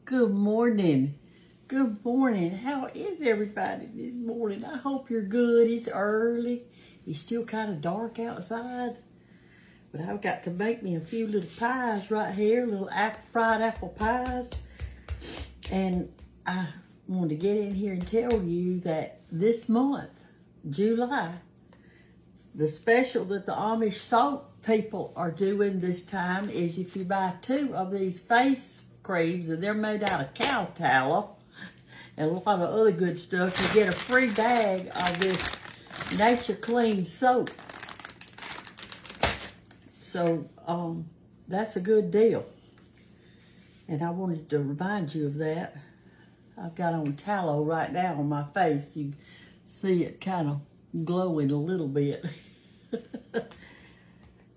Good morning. Good morning. How is everybody this morning? I hope you're good. It's early. It's still kind of dark outside. But I've got to make me a few little pies right here, little fried apple pies. And I wanted to get in here and tell you that this month, July, the special that the Amish soap people are doing this time is if you buy 2 of these face creams, and they're made out of cow tallow and a lot of other good stuff, you get a free bag of this Nature Clean soap. So that's a good deal. And I wanted to remind you of that. I've got on tallow right now on my face. You see it kind of glowing a little bit.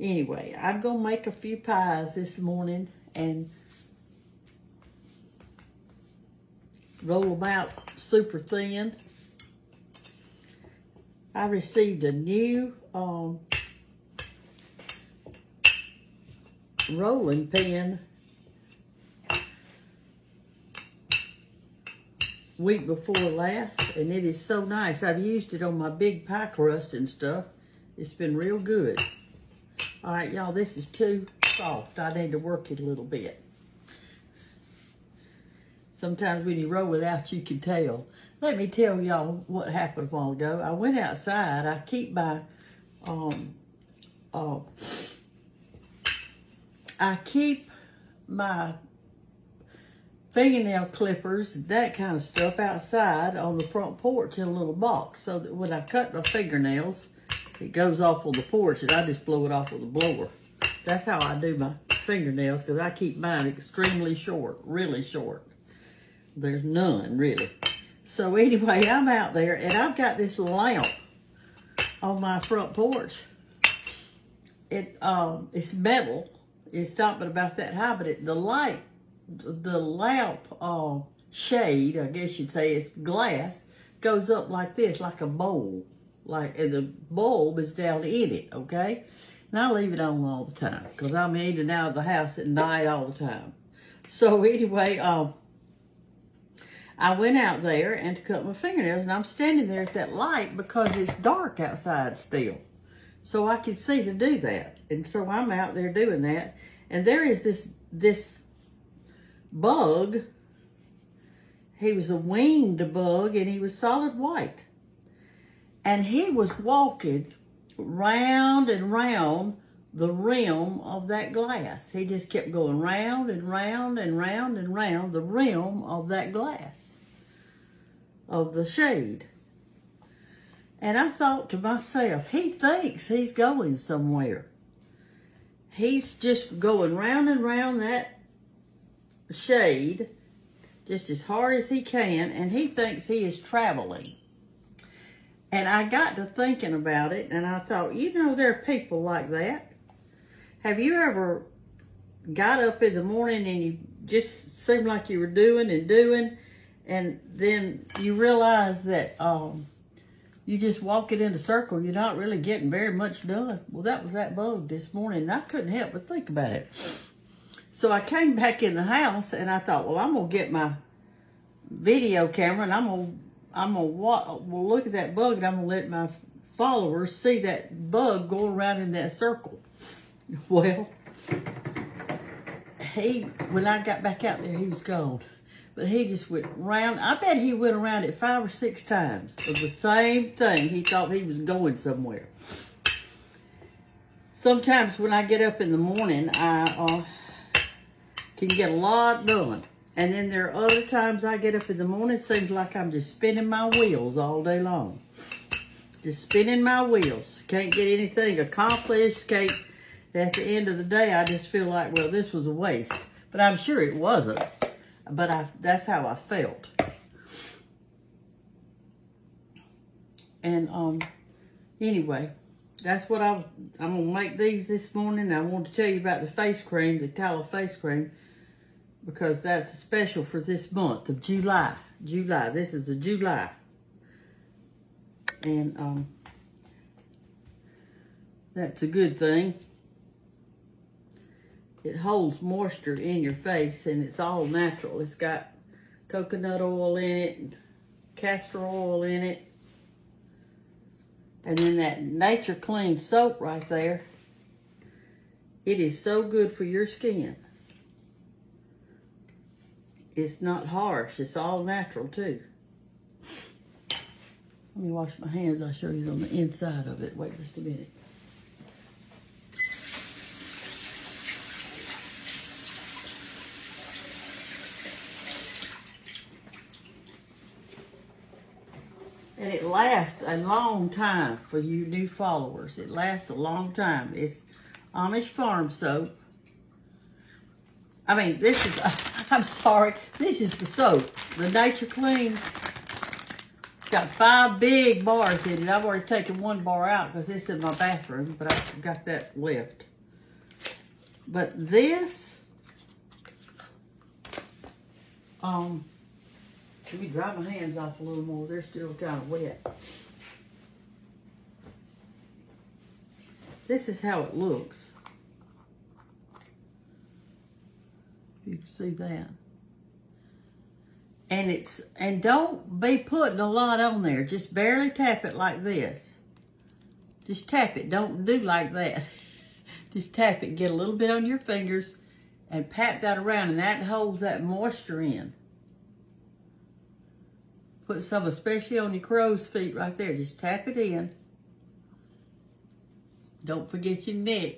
Anyway, I'm going to make a few pies this morning and roll them out super thin. I received a new rolling pin week before last, and it is so nice. I've used it on my big pie crust and stuff. It's been real good. All right, y'all, this is too soft. I need to work it a little bit. Sometimes when you roll it out, you can tell. Let me tell y'all what happened a while ago. I went outside. I keep my fingernail clippers, that kind of stuff, outside on the front porch in a little box, so that when I cut my fingernails, it goes off on the porch, and I just blow it off with a blower. That's how I do my fingernails, because I keep mine extremely short, really short. There's none, really. So anyway, I'm out there, and I've got this lamp on my front porch. It's metal. It's not but about that high, but the lamp shade, I guess you'd say, it's glass, goes up like this, like a bowl. And the bulb is down in it, okay? And I leave it on all the time, because I'm in and out of the house at night all the time. So anyway, I went out there and to cut my fingernails, and I'm standing there at that light because it's dark outside still. So I could see to do that. And so I'm out there doing that. And there is this bug. He was a winged bug, and he was solid white. And he was walking round and round the rim of that glass. He just kept going round and round and round and round the rim of that glass, of the shade. And I thought to myself, he thinks he's going somewhere. He's just going round and round that shade just as hard as he can, and he thinks he is traveling. And I got to thinking about it, and I thought, there are people like that. Have you ever got up in the morning and you just seemed like you were doing, and then you realize that you just walking in a circle, you're not really getting very much done? Well, that was that bug this morning, and I couldn't help but think about it. So I came back in the house, and I thought, well, I'm going to get my video camera, and we'll look at that bug, and I'm going to let my followers see that bug go around in that circle. Well, when I got back out there, he was gone. But he just went round. I bet he went around it 5 or 6 times of the same thing. He thought he was going somewhere. Sometimes when I get up in the morning, I can get a lot done. And then there are other times I get up in the morning, it seems like I'm just spinning my wheels all day long. Just spinning my wheels. Can't get anything accomplished. At the end of the day, I just feel like, well, this was a waste. But I'm sure it wasn't. But that's how I felt. And anyway, that's what I'm going to make these this morning. I want to tell you about the face cream, the tallow face cream, because that's special for this month of July. This is a July. And that's a good thing. It holds moisture in your face, and it's all natural. It's got coconut oil in it, and castor oil in it. And then that Nature Clean soap right there. It is so good for your skin. It's not harsh. It's all natural, too. Let me wash my hands. I'll show you on the inside of it. Wait just a minute. And it lasts a long time for you new followers. It lasts a long time. It's Amish Farm soap. I mean, this is, I'm sorry, this is the soap. The Nature Clean. It's got 5 big bars in it. I've already taken 1 bar out because it's in my bathroom, but I've got that left. But this, let me dry my hands off a little more. They're still kind of wet. This is how it looks. You can see that. And don't be putting a lot on there. Just barely tap it like this. Just tap it. Don't do like that. Just tap it. Get a little bit on your fingers and pat that around, and that holds that moisture in. Put some especially on your crow's feet right there. Just tap it in. Don't forget your neck.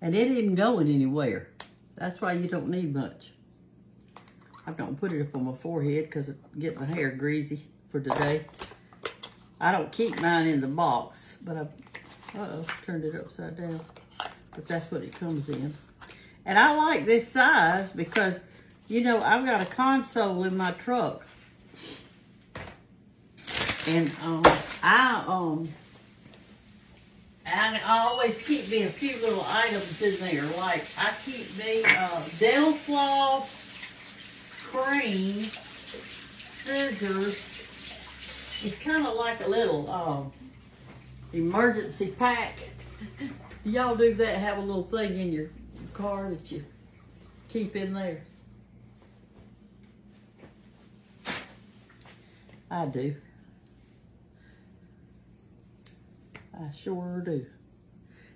And it isn't going anywhere. That's why you don't need much. I don't put it up on my forehead because it get my hair greasy for today. I don't keep mine in the box, but I turned it upside down. But that's what it comes in. And I like this size because, you know, I've got a console in my truck. And I always keep me a few little items in there. Like, I keep me dental floss, cream, scissors. It's kind of like a little emergency pack. Y'all do that? Have a little thing in your car that you keep in there? I do. I sure do.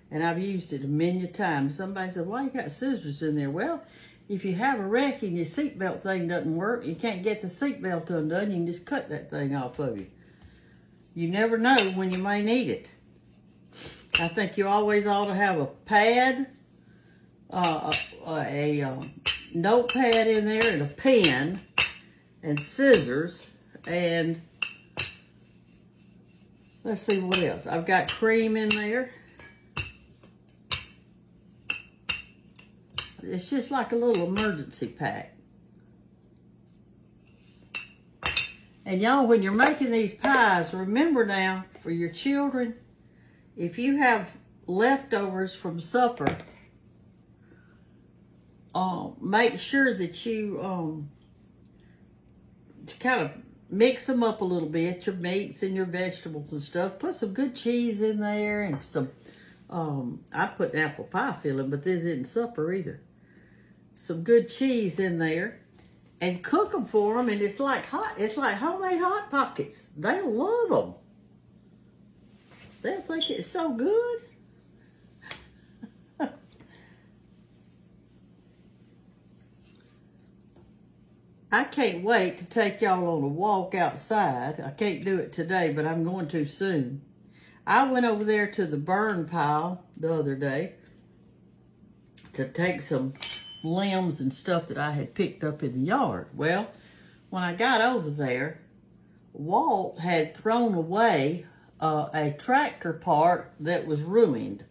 And I've used it a million times. Somebody said, why you got scissors in there? Well, if you have a wreck and your seatbelt thing doesn't work, you can't get the seatbelt undone, you can just cut that thing off of you. You never know when you may need it. I think you always ought to have a pad, a notepad in there, and a pen, and scissors, and let's see what else. I've got cream in there. It's just like a little emergency pack. And y'all, when you're making these pies, remember now, for your children, if you have leftovers from supper, make sure that you kind of mix them up a little bit, your meats and your vegetables and stuff. Put some good cheese in there and some, I put apple pie filling, but this isn't supper either. Some good cheese in there and cook them for them, and it's like homemade Hot Pockets. They'll love them. They'll think it's so good. I can't wait to take y'all on a walk outside. I can't do it today, but I'm going to soon. I went over there to the burn pile the other day to take some limbs and stuff that I had picked up in the yard. Well, when I got over there, Walt had thrown away a tractor part that was ruined.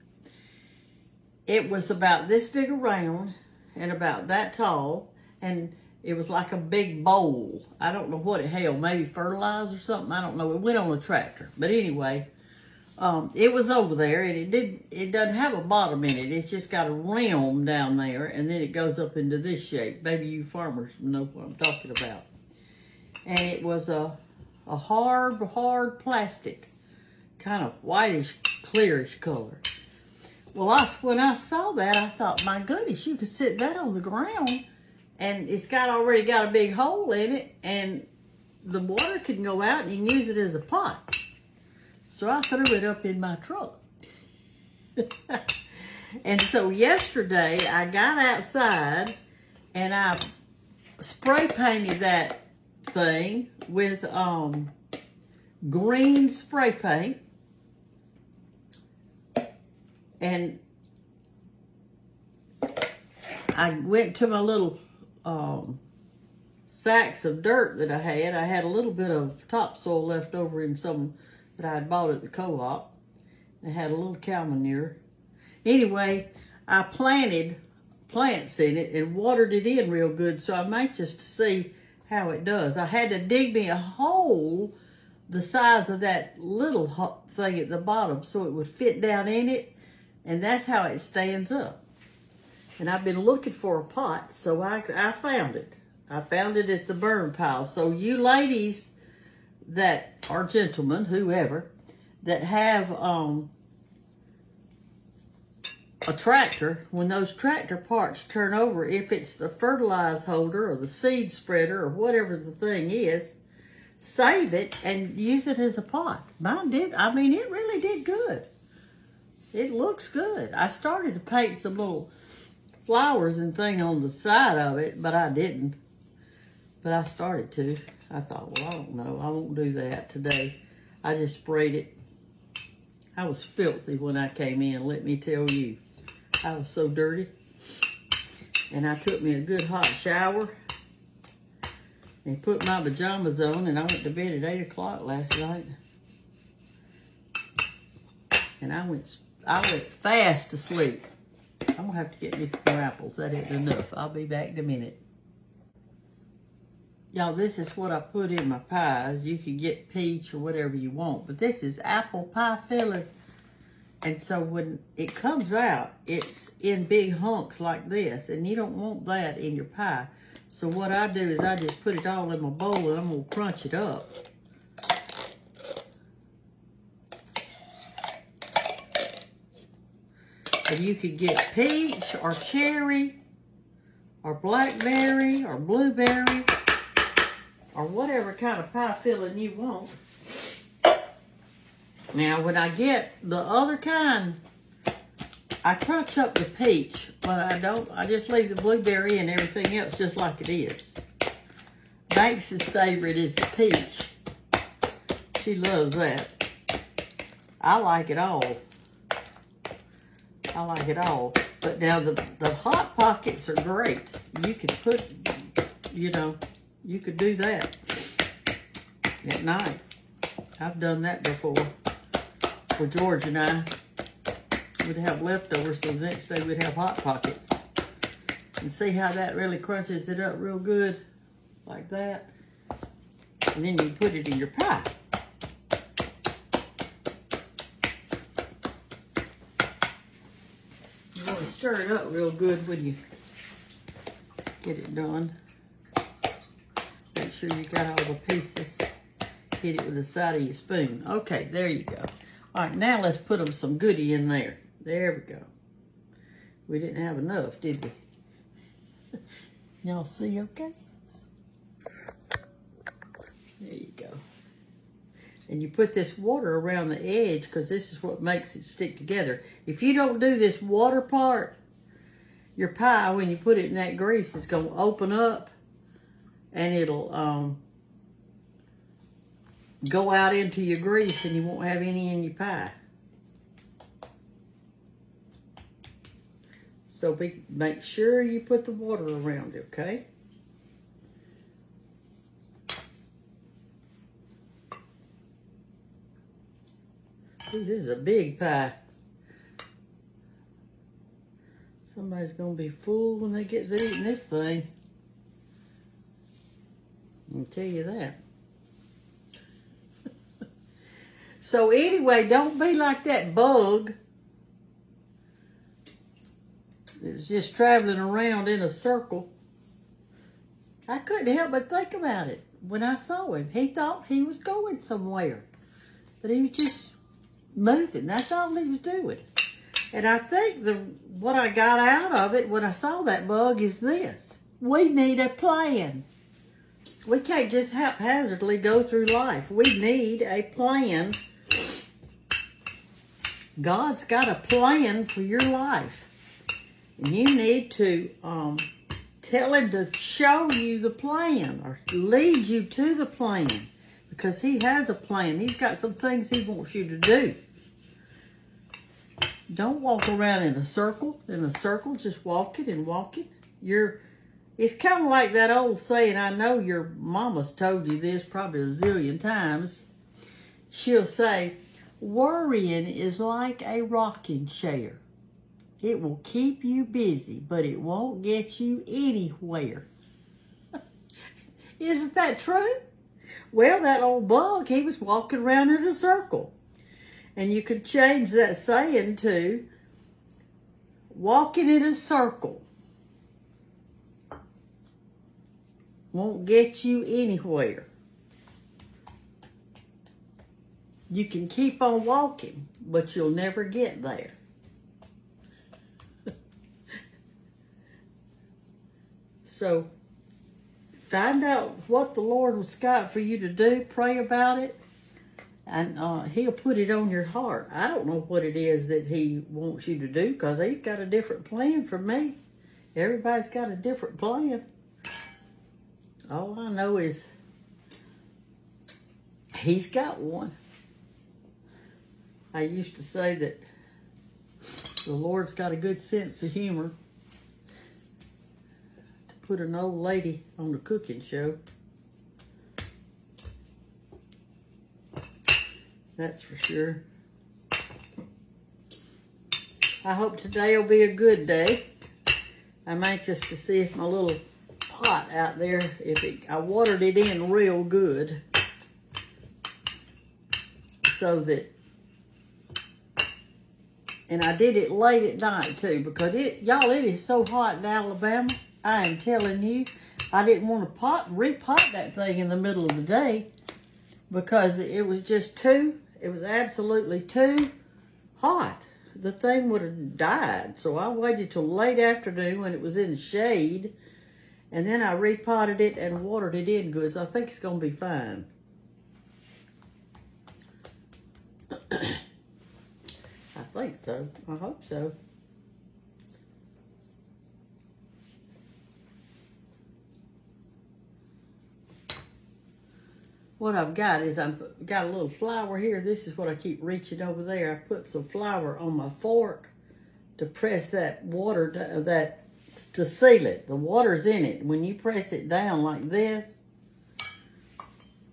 It was about this big around and about that tall, and it was like a big bowl. I don't know what it held, maybe fertilizer or something. I don't know. It went on a tractor. But anyway, it was over there, and it doesn't have a bottom in it. It's just got a rim down there, and then it goes up into this shape. Maybe you farmers know what I'm talking about. And it was a hard plastic, kind of whitish, clearish color. Well, when I saw that, I thought, my goodness, you could sit that on the ground, and it's already got a big hole in it, and the water can go out, and you can use it as a pot. So I threw it up in my truck. And so yesterday, I got outside, and I spray painted that thing with green spray paint. And I went to my little sacks of dirt that I had. I had a little bit of topsoil left over in some that I had bought at the co-op. I had a little cow manure. Anyway, I planted plants in it and watered it in real good, so I might just see how it does. I had to dig me a hole the size of that little thing at the bottom so it would fit down in it. And that's how it stands up. And I've been looking for a pot, so I found it. I found it at the burn pile. So you ladies that are gentlemen, whoever, that have a tractor, when those tractor parts turn over, if it's the fertilizer holder or the seed spreader or whatever the thing is, save it and use it as a pot. Mine did. I mean, it really did good. It looks good. I started to paint some little flowers and thing on the side of it, but I didn't. But I started to. I thought, well, I don't know. I won't do that today. I just sprayed it. I was filthy when I came in, let me tell you. I was so dirty. And I took me a good hot shower and put my pajamas on, and I went to bed at 8 o'clock last night. And I went fast to sleep. I'm going to have to get me some more apples. That ain't enough. I'll be back in a minute. Y'all, this is what I put in my pies. You can get peach or whatever you want. But this is apple pie filling. And so when it comes out, it's in big hunks like this. And you don't want that in your pie. So what I do is I just put it all in my bowl and I'm going to crunch it up. And you could get peach or cherry or blackberry or blueberry or whatever kind of pie filling you want. Now, when I get the other kind, I crunch up the peach, but I don't. I just leave the blueberry and everything else just like it is. Banks' favorite is the peach. She loves that. I like it all. I like it all. But now the Hot Pockets are great. You could put, you know, you could do that at night. I've done that before. For George and I would have leftovers, so the next day we'd have Hot Pockets. And see how that really crunches it up real good, like that. And then you put it in your pie. You want to stir it up real good when you get it done. Make sure you got all the pieces. Hit it with the side of your spoon. Okay, there you go. All right, now let's put them some goodie in there. There we go. We didn't have enough, did we? Y'all see okay? There you go. And you put this water around the edge because this is what makes it stick together. If you don't do this water part, your pie, when you put it in that grease, is going to open up and it'll go out into your grease and you won't have any in your pie. So make sure you put the water around it, okay? Ooh, this is a big pie. Somebody's gonna be full when they get to eating this thing. I'll tell you that. So anyway, don't be like that bug that's just traveling around in a circle. I couldn't help but think about it when I saw him. He thought he was going somewhere, but he was just moving. That's all he was doing. And I think what I got out of it when I saw that bug is this. We need a plan. We can't just haphazardly go through life. We need a plan. God's got a plan for your life. And you need to tell him to show you the plan or lead you to the plan. Because he has a plan. He's got some things he wants you to do. Don't walk around in a circle. Just walk it and walk it. It's kind of like that old saying, I know your mama's told you this probably a zillion times. She'll say, worrying is like a rocking chair. It will keep you busy, but it won't get you anywhere. Isn't that true? Well, that old bug, he was walking around in a circle. And you could change that saying to walking in a circle won't get you anywhere. You can keep on walking, but you'll never get there. So, find out what the Lord has got for you to do. Pray about it. And he'll put it on your heart. I don't know what it is that he wants you to do because he's got a different plan for me. Everybody's got a different plan. All I know is he's got one. I used to say that the Lord's got a good sense of humor to put an old lady on the cooking show. That's for sure. I hope today will be a good day. I'm anxious to see if my little pot out there, I watered it in real good. So that, and I did it late at night too, because y'all, it is so hot in Alabama. I am telling you, I didn't want to repot that thing in the middle of the day because it was just it was absolutely too hot. The thing would have died. So I waited till late afternoon when it was in the shade. And then I repotted it and watered it in good. So I think it's going to be fine. I think so. I hope so. What I've got is I've got a little flour here. This is what I keep reaching over there. I put some flour on my fork to press that water, to seal it. The water's in it. When you press it down like this,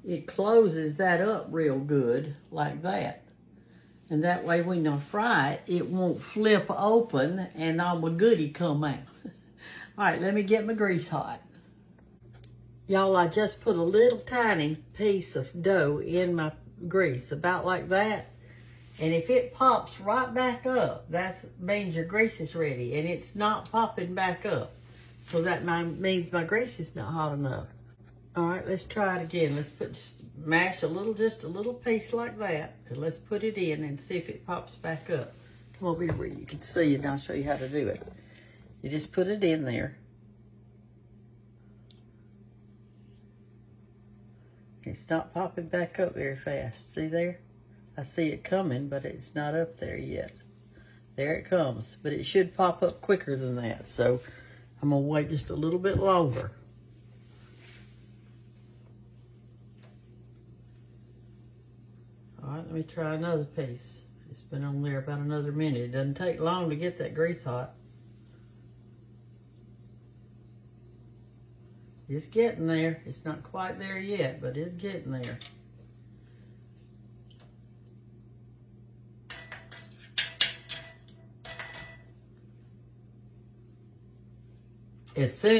it closes that up real good, like that. And that way when I fry it, it won't flip open and all my goodie come out. All right, let me get my grease hot. Y'all, I just put a little tiny piece of dough in my grease, about like that. And if it pops right back up, that means your grease is ready. And it's not popping back up. So that means my grease is not hot enough. All right, let's try it again. Let's mash just a little piece like that. And let's put it in and see if it pops back up. Come over here where you can see it and I'll show you how to do it. You just put it in there. It's not popping back up very fast. See there? I see it coming, but it's not up there yet. There it comes. But it should pop up quicker than that. So I'm going to wait just a little bit longer. All right, let me try another piece. It's been on there about another minute. It doesn't take long to get that grease hot. It's getting there. It's not quite there yet, but it's getting there.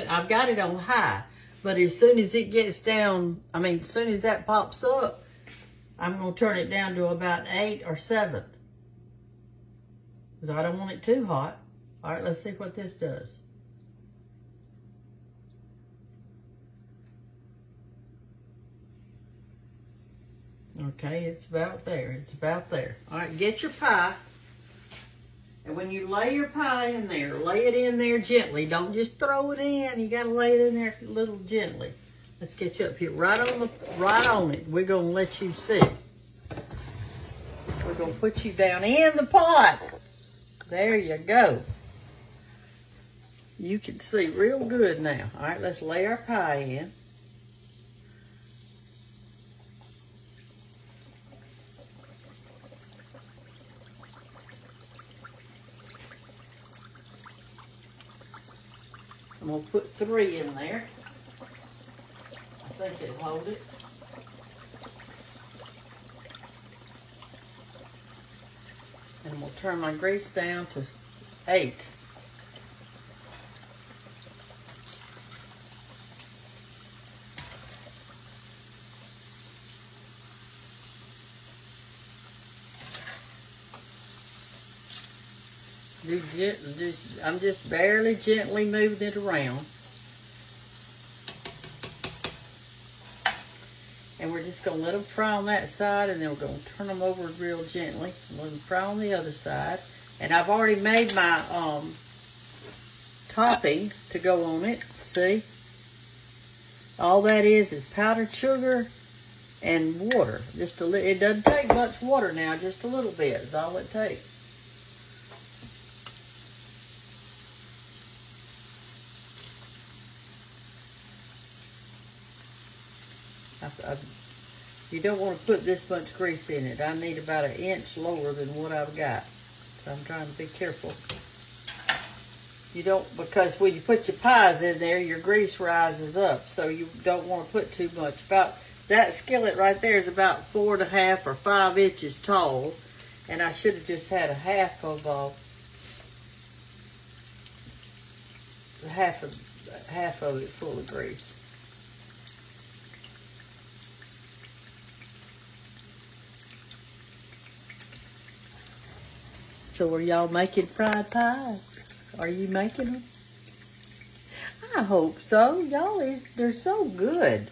I've got it on high, but as soon as it gets down, as soon as that pops up, I'm going to turn it down to about 8 or 7. Because I don't want it too hot. All right, let's see what this does. Okay, it's about there. It's about there. All right, get your pie. And when you lay your pie in there, lay it in there gently. Don't just throw it in. You gotta lay it in there a little gently. Let's get you up here, right on it. We're gonna let you see. We're gonna put you down in the pot. There you go. You can see real good now. All right, let's lay our pie in. I'm gonna put 3 in there. I think it'll hold it. And we'll turn my grease down to 8. I'm just barely gently moving it around. And we're just going to let them fry on that side, and then we're going to turn them over real gently. Let them fry on the other side. And I've already made my topping to go on it. See? All that is powdered sugar and water. Just a little. It doesn't take much water now. Just a little bit is all it takes. You don't want to put this much grease in it. I need about 1 inch lower than what I've got. So I'm trying to be careful. You don't, because when you put your pies in there, your grease rises up. So you don't want to put too much. About that skillet right there is about 4.5 or 5 inches tall. And I should have just had half of it full of grease. So are y'all making fried pies? Are you making them? I hope so. Y'all, they're so good.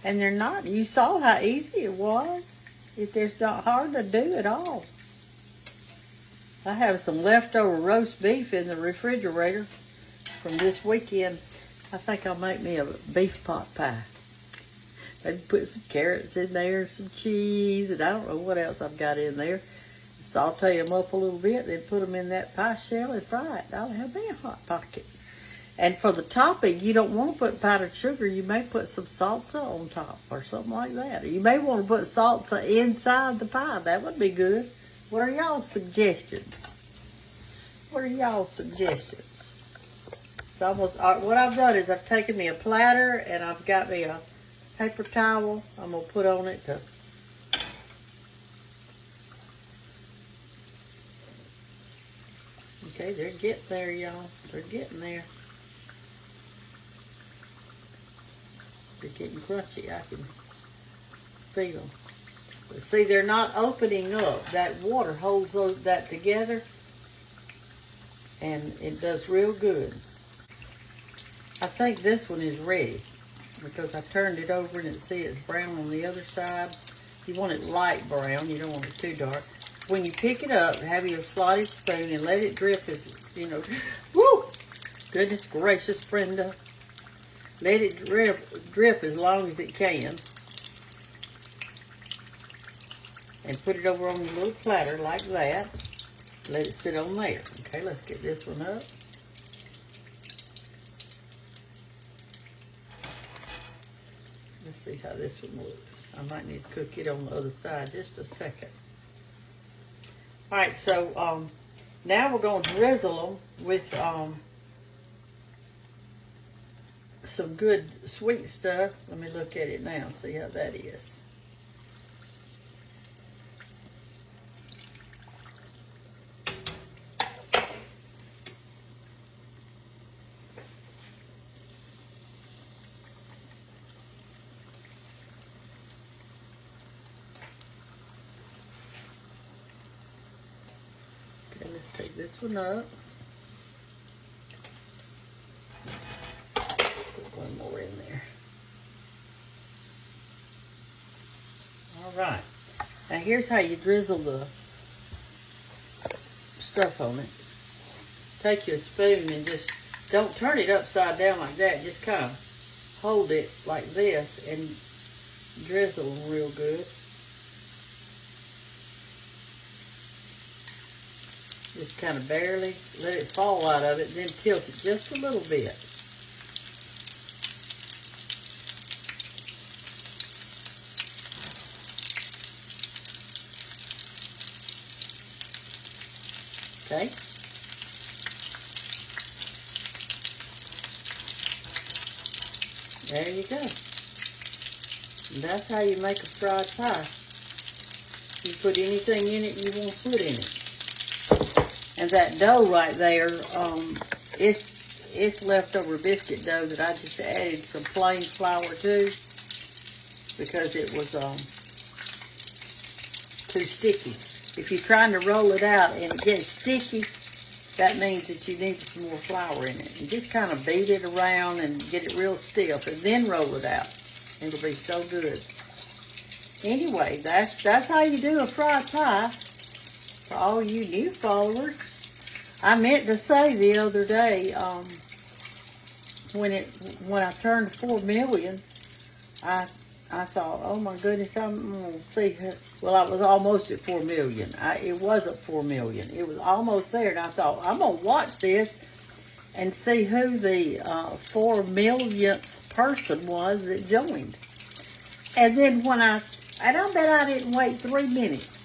And they're not, you saw how easy it was. It's not hard to do at all. I have some leftover roast beef in the refrigerator from this weekend. I think I'll make me a beef pot pie. Maybe put some carrots in there, some cheese, and I don't know what else I've got in there. Saute them up a little bit, then put them in that pie shell and fry it. That'll have me a hot pocket. And for the topping, you don't want to put powdered sugar. You may put some salsa on top or something like that. Or you may want to put salsa inside the pie. That would be good. What are y'all's suggestions? What are y'all's suggestions? So what I've done is I've taken me a platter and I've got me a paper towel. I'm going to put on it to... Okay, they're getting there, y'all. They're getting there. They're getting crunchy. I can feel them. But see, they're not opening up. That water holds that together, and it does real good. I think this one is ready because I turned it over and it's brown on the other side. You want it light brown. You don't want it too dark. When you pick it up, have you a slotted spoon and let it drip as, you know, woo! Goodness gracious, Brenda. Let it drip as long as it can. And put it over on the little platter like that. Let it sit on there. Okay, let's get this one up. Let's see how this one looks. I might need to cook it on the other side just a second. All right, so now we're going to drizzle them with some good sweet stuff. Let me look at it now and see how that is. Okay, let's take this one up. Put one more in there. All right. Now here's how you drizzle the stuff on it. Take your spoon and just don't turn it upside down like that. Just kind of hold it like this and drizzle real good. Just kind of barely let it fall out of it, then tilt it just a little bit. Okay. There you go. And that's how you make a fried pie. You put anything in it you want to put in it. And that dough right there, it's leftover biscuit dough that I just added some plain flour to because it was too sticky. If you're trying to roll it out and it gets sticky, that means that you need some more flour in it. And just kind of beat it around and get it real stiff and then roll it out. It'll be so good. Anyway, that's how you do a fried pie. For all you new followers. I meant to say the other day, when I turned 4 million, I thought, oh my goodness, I'm gonna see. Well, I was almost at 4 million. It wasn't 4 million. It was almost there, and I thought I'm gonna watch this and see who the 4 millionth person was that joined. And then when I bet I didn't wait 3 minutes.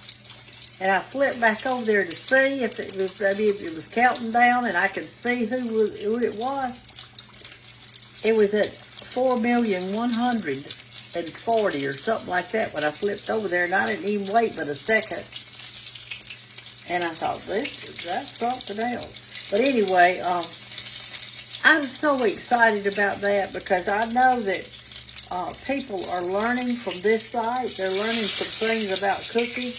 And I flipped back over there to see if it was counting down, and I could see who it was. It was at 4,140,000 or something like that when I flipped over there, and I didn't even wait but a second. And I thought, that's something else. But anyway, I'm so excited about that because I know that people are learning from this site. They're learning some things about cooking.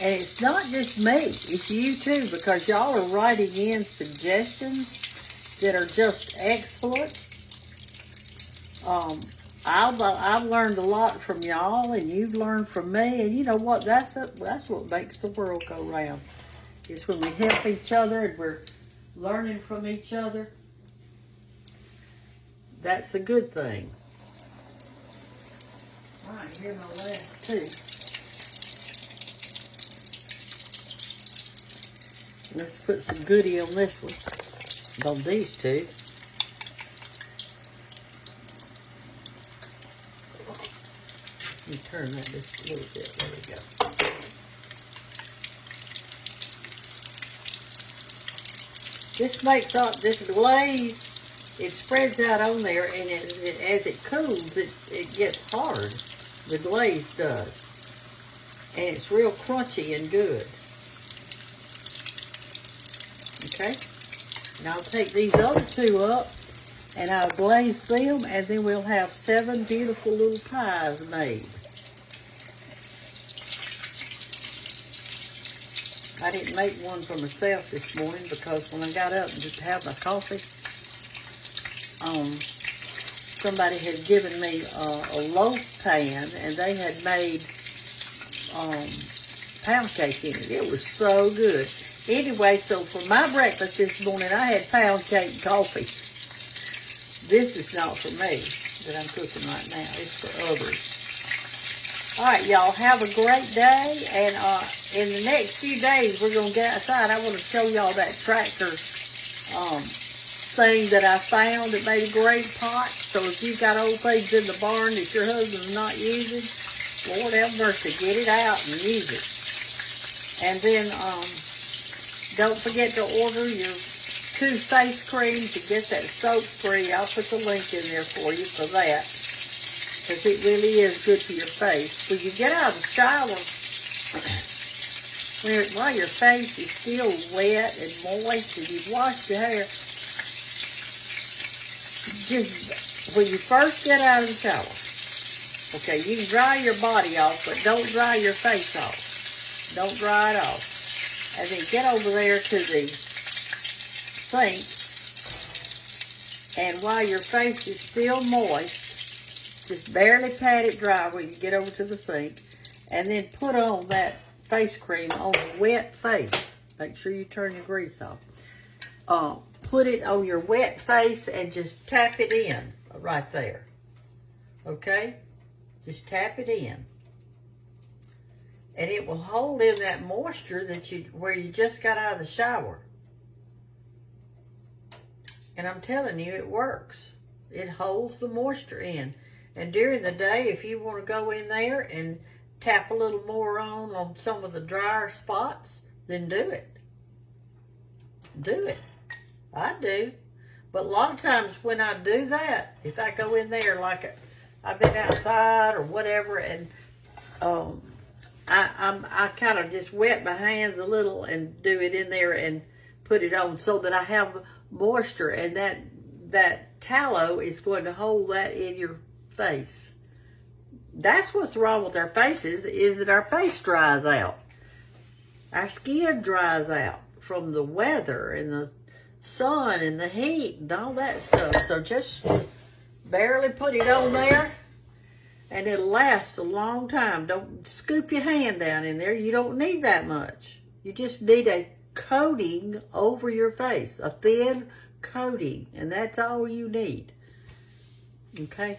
And it's not just me, it's you too, because y'all are writing in suggestions that are just excellent. I've learned a lot from y'all, and you've learned from me, and you know what? That's what makes the world go round. It's when we help each other and we're learning from each other. That's a good thing. All right, here's my last two. Let's put some goodie on this one, on these two. Let me turn that just a little bit. There we go. This makes up this glaze. It spreads out on there, and as it cools, it gets hard. The glaze does, and it's real crunchy and good. Okay, and I'll take these other two up and I'll glaze them, and then we'll have 7 beautiful little pies made. I didn't make one for myself this morning because when I got up and just had my coffee, somebody had given me a loaf pan, and they had made pound cake in it. It was so good. Anyway, so for my breakfast this morning, I had pound cake and coffee. This is not for me that I'm cooking right now. It's for others. All right, y'all, have a great day. And in the next few days, we're going to get outside. I want to show y'all that tractor thing that I found that made a great pot. So if you've got old things in the barn that your husband's not using, Lord have mercy, get it out and use it. And then don't forget to order your 2 face creams to get that soap-free. I'll put the link in there for you for that, because it really is good for your face. When you get out of the shower, while your face is still wet and moist and you've washed your hair, just when you first get out of the shower, okay, you can dry your body off, but don't dry your face off. Don't dry it off. And then get over there to the sink, and while your face is still moist, just barely pat it dry when you get over to the sink, And then put on that face cream on a wet face. Make sure you turn your grease off. Put it on your wet face and just tap it in right there. Okay? Just tap it in. And it will hold in that moisture that where you just got out of the shower. And I'm telling you, it works. It holds the moisture in. And during the day, if you want to go in there and tap a little more on some of the drier spots, then do it. Do it. I do. But a lot of times when I do that, if I go in there like I've been outside or whatever, and I kind of just wet my hands a little and do it in there and put it on so that I have moisture, and that tallow is going to hold that in your face. That's what's wrong with our faces, is that our face dries out. Our skin dries out from the weather and the sun and the heat and all that stuff. So just barely put it on there and it'll last a long time. Don't scoop your hand down in there. You don't need that much. You just need a coating over your face, a thin coating, and that's all you need. Okay?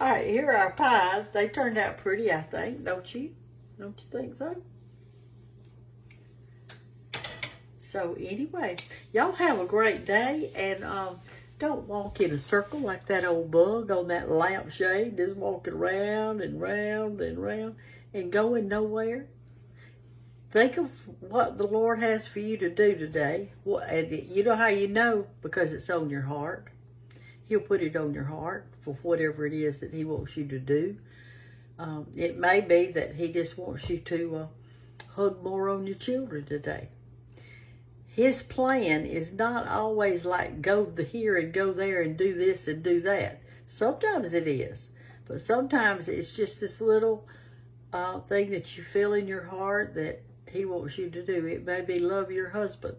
All right, here are our pies. They turned out pretty, I think, don't you? Don't you think so? So anyway, y'all have a great day, and don't walk in a circle like that old bug on that lampshade, just walking round and round and round and going nowhere. Think of what the Lord has for you to do today. And you know how you know? Because it's on your heart. He'll put it on your heart for whatever it is that he wants you to do. It may be that he just wants you to hug more on your children today. His plan is not always like go here and go there and do this and do that. Sometimes it is. But sometimes it's just this little thing that you feel in your heart that he wants you to do. It may be love your husband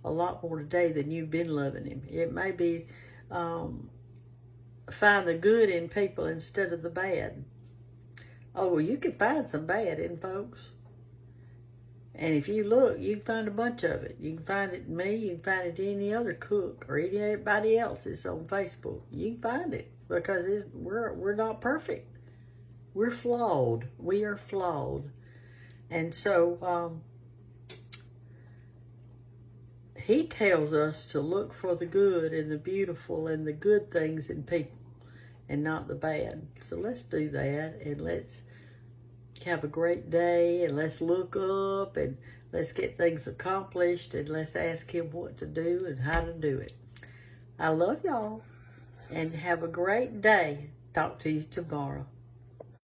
a lot more today than you've been loving him. It may be find the good in people instead of the bad. Oh, well, you can find some bad in folks. And if you look, you can find a bunch of it. You can find it in me. You can find it in any other cook or anybody else that's on Facebook. You can find it because we're not perfect. We're flawed. We are flawed. And so he tells us to look for the good and the beautiful and the good things in people and not the bad. So let's do that, and let's have a great day, and let's look up, and let's get things accomplished, and let's ask him what to do and how to do it. I love y'all, and have a great day. Talk to you tomorrow.